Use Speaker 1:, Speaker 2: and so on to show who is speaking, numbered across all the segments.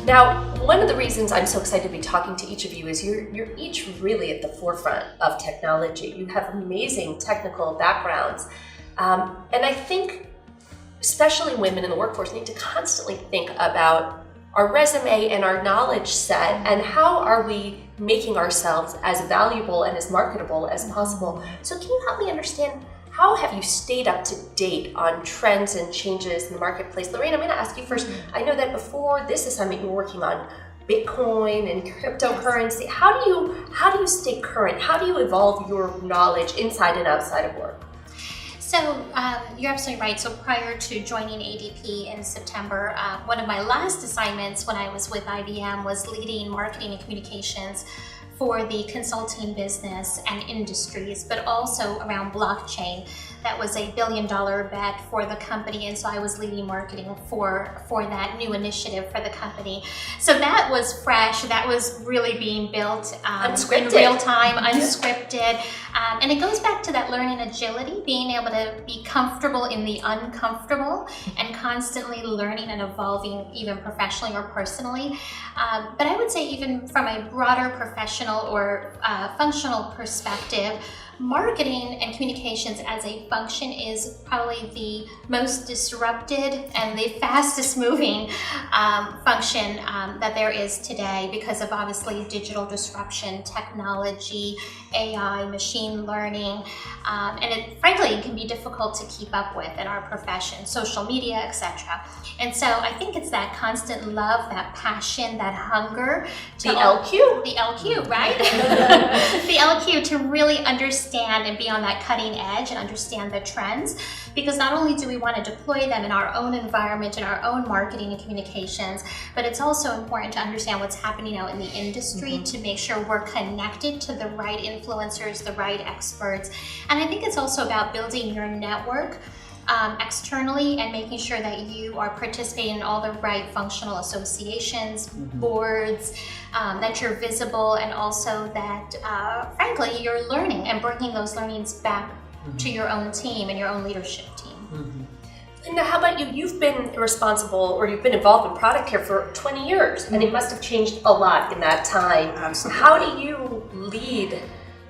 Speaker 1: Now, one of the reasons I'm so excited to be talking to each of you is you're each really at the forefront of technology. You have amazing technical backgrounds. And I think especially women in the workforce need to constantly think about our resume and our knowledge set and how are we making ourselves as valuable and as marketable as possible. So can you help me understand, how have you stayed up to date on trends and changes in the marketplace? Lorraine, I'm going to ask you first. I know that before this assignment you were working on Bitcoin and cryptocurrency. How do you stay current? How do you evolve your knowledge inside and outside of work?
Speaker 2: So you're absolutely right. So prior to joining ADP in September, one of my last assignments when I was with IBM was leading marketing and communications for the consulting business and industries, but also around blockchain. That was a $1 billion bet for the company, and so I was leading marketing for that new initiative for the company. So that was fresh. That was really being built in real time, unscripted. And it goes back to that learning agility, being able to be comfortable in the uncomfortable and constantly learning and evolving, even professionally or personally. But I would say even from a broader professional or functional perspective, marketing and communications as a function is probably the most disrupted and the fastest moving function that there is today because of obviously digital disruption, technology, AI, machine learning, and frankly it can be difficult to keep up with in our profession, social media, etc. And so I think it's that constant love, that passion, that hunger.
Speaker 1: The LQ?
Speaker 2: The LQ, right? The LQ to really understand and be on that cutting edge and understand the trends, because not only do we want to deploy them in our own environment, in our own marketing and communications, but it's also important to understand what's happening out in the industry to make sure we're connected to the right influencers, the right experts. And I think it's also about building your network externally and making sure that you are participating in all the right functional associations, boards, that you're visible, and also that, frankly, you're learning and bringing those learnings back to your own team and your own leadership team.
Speaker 1: Linda, how about you? You've been responsible, or you've been involved in product care for 20 years, and it must have changed a lot in that time.
Speaker 3: Absolutely.
Speaker 1: How do you lead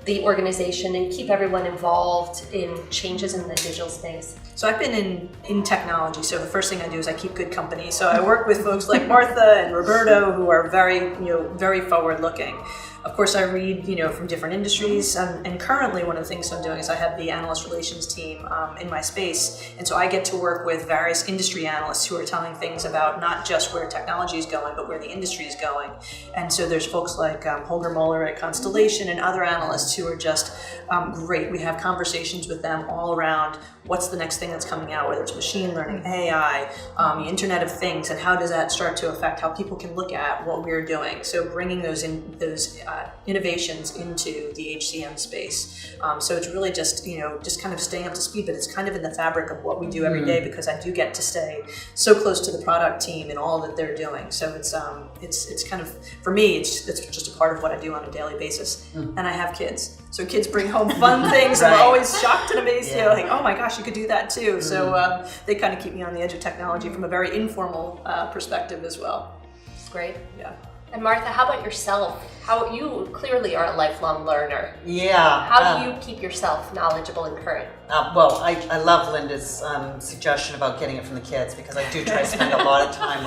Speaker 1: the organization and keep everyone involved in changes in the digital space?
Speaker 3: So I've been in technology, so the first thing I do is I keep good company. So I work with folks like Martha and Roberto, who are very forward-looking. Of course, I read, from different industries, and currently one of the things I'm doing is I have the analyst relations team in my space, and so I get to work with various industry analysts who are telling things about not just where technology is going, but where the industry is going. And so there's folks like Holger Muller at Constellation and other analysts who are just great. We have conversations with them all around what's the next thing that's coming out, whether it's machine learning, AI, the Internet of Things, and how does that start to affect how people can look at what we're doing. So bringing those innovations into the HCM space. So it's really just kind of staying up to speed, but it's kind of in the fabric of what we do every day, because I do get to stay so close to the product team and all that they're doing. So it's kind of, for me, it's just a part of what I do on a daily basis. And I have kids. So kids bring home fun things. Right. I'm always shocked and amazed, like, oh my gosh, you could do that too. So they kind of keep me on the edge of technology from a very informal perspective as well.
Speaker 1: Great. Yeah. And Martha, how about yourself? How you clearly are a lifelong learner.
Speaker 4: Yeah.
Speaker 1: How do you keep yourself knowledgeable and current?
Speaker 4: Well, I love Linda's suggestion about getting it from the kids, because I do try to spend a lot of time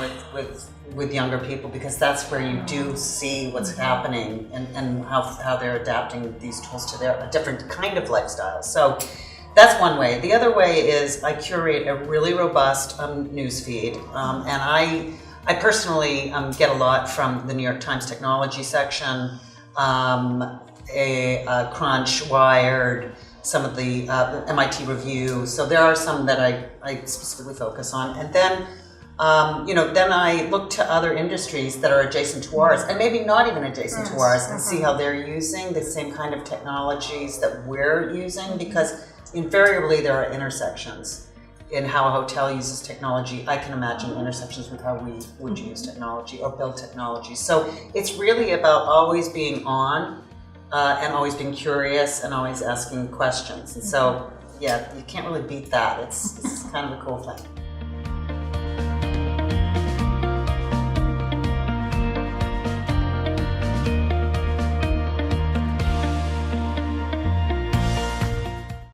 Speaker 4: with younger people, because that's where you do see what's happening and how they're adapting these tools to a different kind of lifestyle. So that's one way. The other way is I curate a really robust news feed, and I personally get a lot from the New York Times technology section, Crunch, Wired, some of the MIT Review. So there are some that I specifically focus on. And then, then I look to other industries that are adjacent to ours, and maybe not even adjacent to ours, and see how they're using the same kind of technologies that we're using, because invariably there are intersections in how a hotel uses technology. I can imagine intersections with how we would use technology or build technology. So it's really about always being on and always being curious and always asking questions. And so, yeah, you can't really beat that. It's kind of a cool thing.